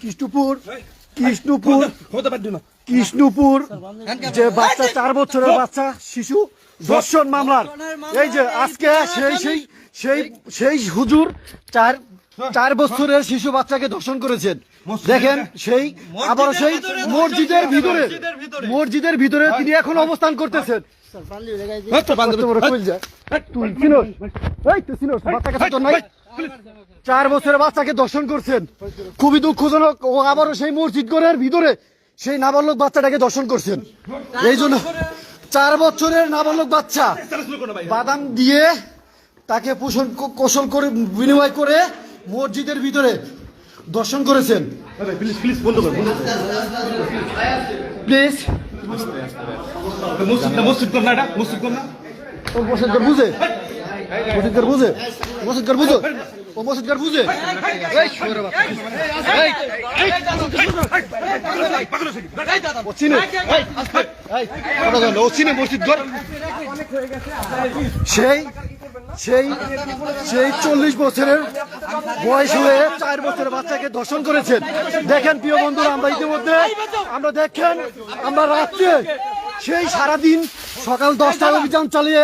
কৃষ্ণপুর কৃষ্ণপুর কৃষ্ণপুর যে বাচ্চা 4 বছরের বাচ্চা শিশু ধর্ষণ মামলার এই যে আজকে সেই সেই সেই সেই হুজুর 4 বছরের শিশু বাচ্চাকে ধর্ষণ করেছেন। দেখেন সেই আবার সেই মসজিদের ভিতরে তিনি এখন অবস্থান করতেছেন। 4 বছরের বাচ্চাকে ধর্ষণ করছেন, খুবই দুঃখজনক। ও আবারও সেই মসজিদ ঘরের ভিতরে সেই নাবালক বাচ্চাটাকে ধর্ষণ করছেন। এই জন্য 4 বছরের নাবালক বাচ্চা বাদাম দিয়ে তাকে পোষণ কৌশল করে বিনিময় করে মসজিদের ভিতরে দর্শন করেছেন। প্লিজ মসজিদঘর বুঝে ও মসজিদঘর বুঝে মসজিদঘর সেই সেই সেই 40 বছরের বয়স হয়ে 4 বছরের বাচ্চাকে ধর্ষণ করেছেন। দেখেন প্রিয় বন্ধুরা, আমরা ইতিমধ্যে আমরা রাত্রে সেই সারাদিন সকাল 10টায় অভিযান চালিয়ে